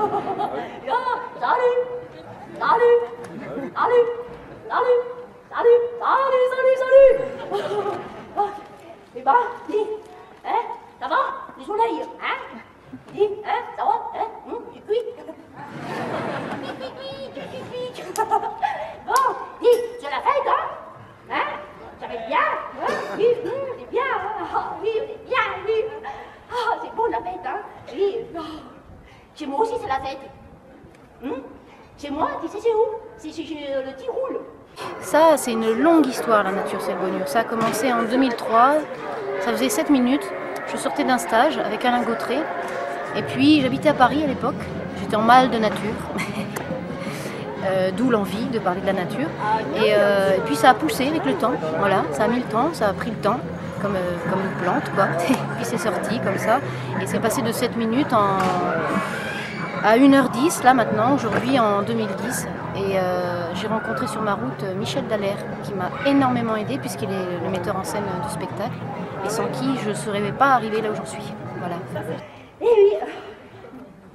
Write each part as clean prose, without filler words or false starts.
Ja, salut, salut, salut, salut, salut, salut, salut, salut. Eh ben, dis, hein, ça va, le soleil, hein? Dis, hein, ça va, hein? Tu cuis? Bon, dis, c'est la fête, hein? Hein? Ça va être bien, hein? Oui, c'est bien, hein? Oui, c'est bien, oui. Ah, c'est beau la fête, hein? Oui. Chez moi aussi, c'est la fête. Chez moi, tu sais c'est où? C'est chez le Tyrol. Ça, c'est une longue histoire, la nature Selgonur. Ça a commencé en 2003, ça faisait 7 minutes. Je sortais d'un stage avec Alain Gautret. Et puis, j'habitais à Paris à l'époque. J'étais en mal de nature. D'où l'envie de parler de la nature. Et puis, ça a poussé avec le temps. Voilà, ça a mis le temps, ça a pris le temps. Comme une plante, quoi. Et puis, c'est sorti comme ça. Et c'est passé de 7 minutes à 1h10, là maintenant, aujourd'hui en 2010. Et j'ai rencontré sur ma route Michel Dallaire, qui m'a énormément aidé puisqu'il est le metteur en scène du spectacle, et sans qui je ne serais pas arrivée là où j'en suis. Voilà. Et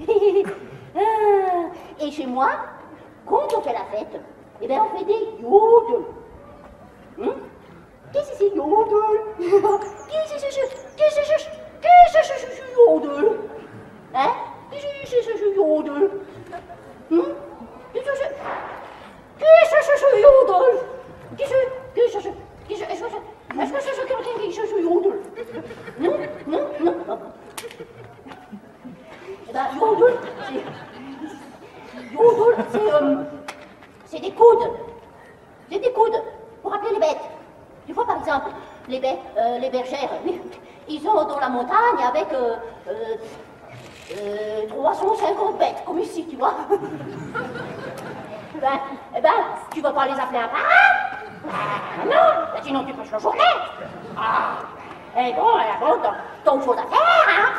oui. Et chez moi, quand on fait la fête, eh bien on fait des yodels. Qu'est-ce que c'est yodel? Qu'est-ce que c'est yodel? Hein? Qu'est-ce que c'est yodel? Qu'est-ce que c'est yodel? Est-ce que c'est quelqu'un qui cherche yodel? Non. Eh ben, yodel, c'est des coudes. C'est des coudes pour appeler les bêtes. Tu vois, par exemple, les bergères, ils sont dans la montagne avec 350 bêtes, comme ici, tu vois. Eh ben, tu vas pas les appeler un par un? Non, sinon tu passes la journée. Eh bon, t'as autre chose à faire, hein?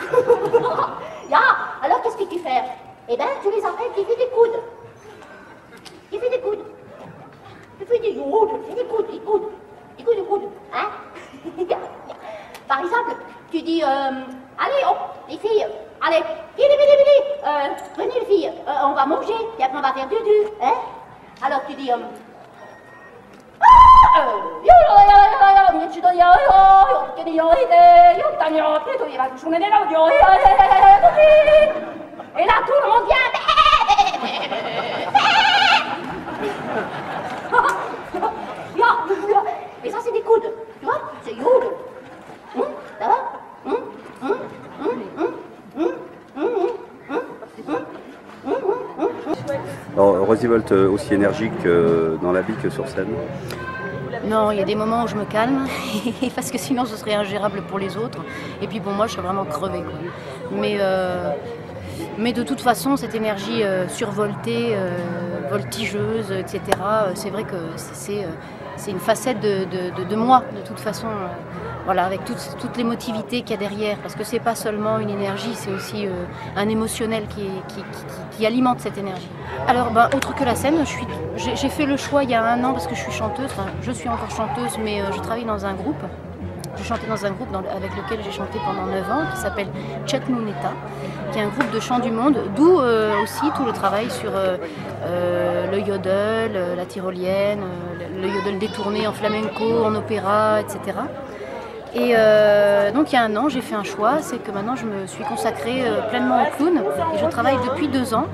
Alors qu'est-ce que tu fais? Eh ben, tu les appelles qui fait des coudes. Qui fait des coudes. Tu fais des coudes, des coudes, hein? Par exemple, tu dis, allez, hop, les filles, allez, venez les filles, on va manger, et après on va faire du, hein? Alors tu dis, et là tout le monde vient. Et ça c'est des coudes, tu vois, c'est yodel. Ça va? Alors, Roosevelt aussi énergique dans la vie que sur scène? Non, il y a des moments où je me calme, parce que sinon ce serait ingérable pour les autres. Et puis pour moi, je suis vraiment crevée, quoi. Mais de toute façon, cette énergie survoltée, voltigeuse, etc., c'est vrai que c'est une facette de moi, de toute façon. Voilà, avec toute l'émotivité qu'il y a derrière, parce que c'est pas seulement une énergie, c'est aussi un émotionnel qui alimente cette énergie. Alors, autre que la scène, j'ai fait le choix il y a 1 an, parce que je suis chanteuse, enfin, je suis encore chanteuse, mais je travaille dans un groupe. Je chantais dans un groupe avec lequel j'ai chanté pendant 9 ans, qui s'appelle Chetnuneta, qui est un groupe de chant du monde, d'où aussi tout le travail sur le yodel, la tyrolienne, le yodel détourné en flamenco, en opéra, etc. Et donc il y a 1 an, j'ai fait un choix, c'est que maintenant je me suis consacrée pleinement au clown, et je travaille depuis 2 ans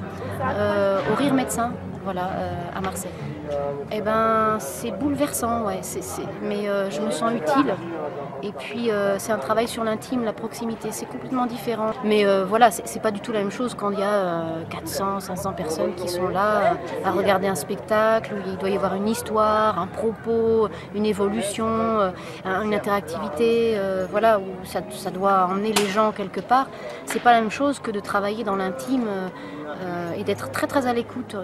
au Rire Médecin, voilà, à Marseille. Eh ben, c'est bouleversant, ouais, mais je me sens utile. Et puis c'est un travail sur l'intime, la proximité, c'est complètement différent. Mais voilà, c'est pas du tout la même chose quand il y a 400, 500 personnes qui sont là à regarder un spectacle où il doit y avoir une histoire, un propos, une évolution, une interactivité, voilà, où ça doit emmener les gens quelque part. C'est pas la même chose que de travailler dans l'intime et d'être très très à l'écoute,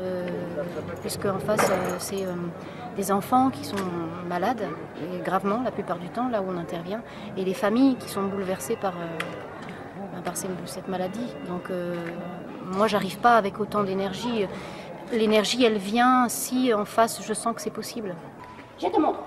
puisque en face c'est des enfants qui sont malades, et gravement la plupart du temps, là où on intervient, et les familles qui sont bouleversées par cette maladie. Donc moi j'arrive pas avec autant d'énergie. L'énergie elle vient si en face je sens que c'est possible. Je te montre.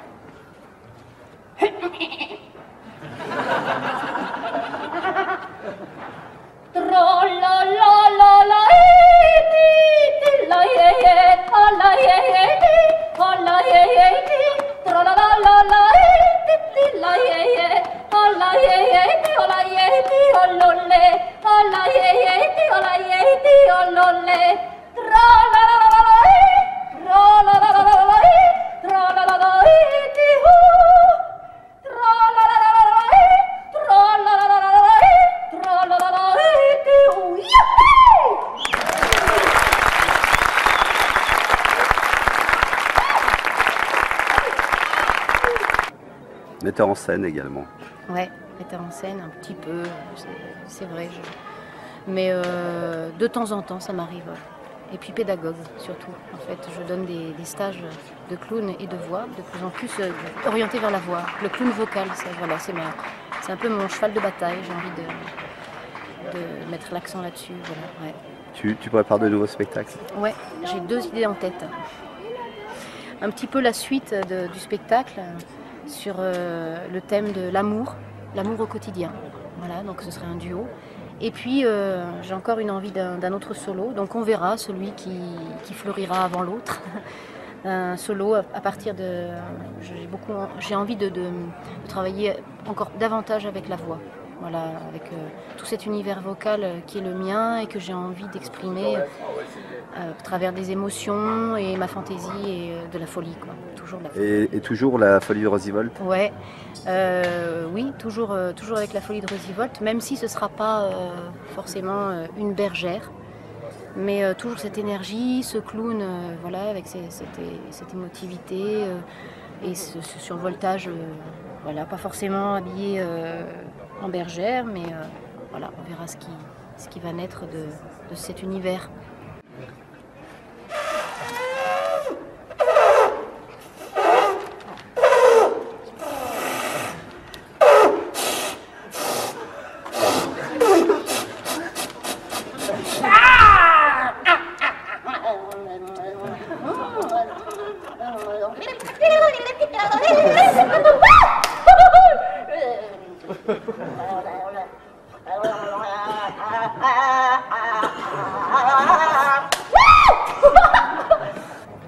Metteur en scène également. Ouais, metteur en scène un petit peu, c'est vrai. Mais de temps en temps, ça m'arrive. Et puis pédagogue surtout. En fait, je donne des stages de clown et de voix, de plus en plus orientés vers la voix. Le clown vocal, voilà, c'est un peu mon cheval de bataille. J'ai envie de mettre l'accent là-dessus. Voilà, ouais. Tu prépares de nouveaux spectacles? Ouais, j'ai 2 idées en tête. Un petit peu la suite du spectacle sur le thème de l'amour au quotidien. Voilà, donc ce serait un duo. Et puis j'ai encore une envie d'un autre solo, donc on verra celui qui fleurira avant l'autre. Un solo à partir de... J'ai envie de travailler encore davantage avec la voix. Voilà, avec tout cet univers vocal qui est le mien et que j'ai envie d'exprimer à travers des émotions et ma fantaisie et de la folie, quoi. Toujours de la folie. Et toujours la folie de Rosivolt? Ouais, oui, toujours avec la folie de Rosivolt, même si ce ne sera pas forcément une bergère, mais toujours cette énergie, ce clown, voilà, avec cette émotivité et ce survoltage, voilà, pas forcément habillé en bergère, mais voilà, on verra ce qui va naître de cet univers.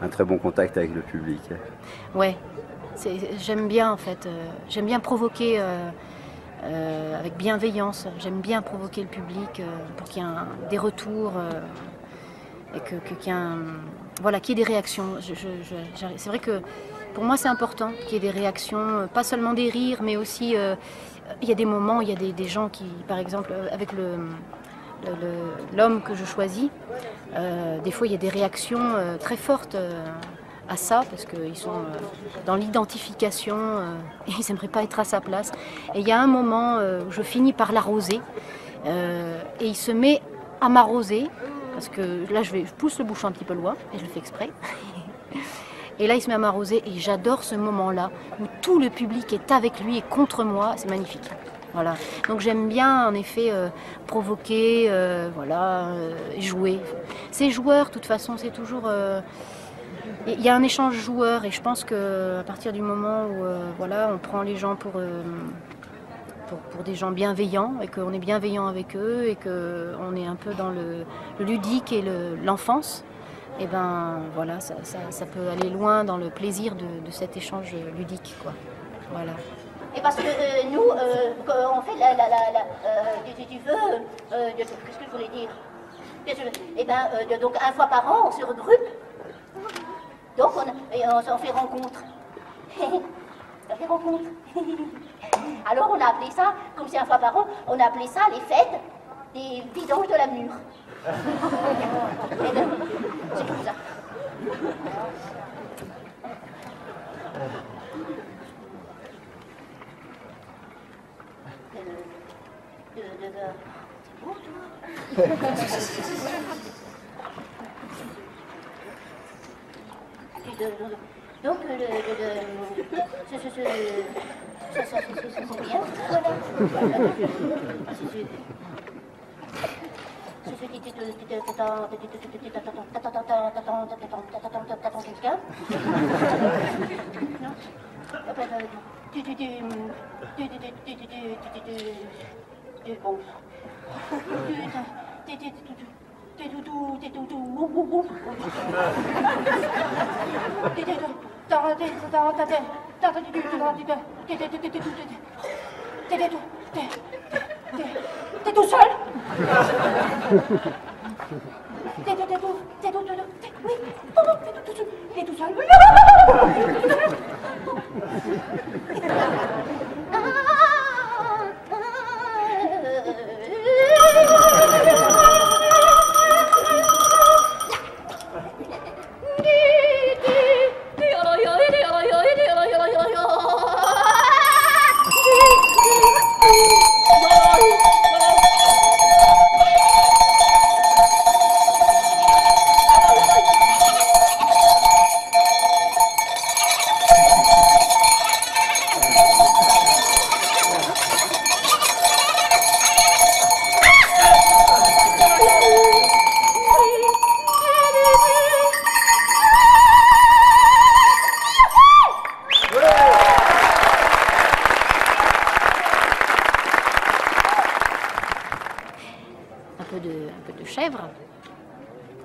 Un très bon contact avec le public. Ouais, j'aime bien en fait, j'aime bien provoquer avec bienveillance, j'aime bien provoquer le public pour qu'il y ait des retours et qu'il y ait voilà, qu'il y ait des réactions. C'est vrai que pour moi c'est important qu'il y ait des réactions, pas seulement des rires, mais aussi il y a des moments, il y a des gens qui, par exemple, avec l'homme que je choisis, des fois il y a des réactions très fortes à ça, parce qu'ils sont dans l'identification et ils n'aimeraient pas être à sa place. Et il y a un moment où je finis par l'arroser et il se met à m'arroser, parce que là je pousse le bouchon un petit peu loin et je le fais exprès. Et là il se met à m'arroser et j'adore ce moment-là où tout le public est avec lui et contre moi, c'est magnifique. Voilà. Donc j'aime bien en effet provoquer, voilà, jouer. C'est joueur, de toute façon, c'est toujours... Il y a un échange joueur et je pense qu'à partir du moment où voilà, on prend les gens pour des gens bienveillants et qu'on est bienveillant avec eux et qu'on est un peu dans le ludique et l'enfance, et ben voilà, ça peut aller loin dans le plaisir de cet échange ludique, quoi. Voilà. Et parce que nous, on fait tu veux, qu'est-ce que je voulais dire? Eh ben, donc 1 fois par an, on se regroupe. Donc on fait rencontre. On fait rencontre. Alors on a appelé ça, comme c'est 1 fois par an, on a appelé ça les fêtes des vidanges de la mûre. C'est comme ça. C'est beau, toi. Donc, c'est bien, T'es tout seul? T'es tout seul?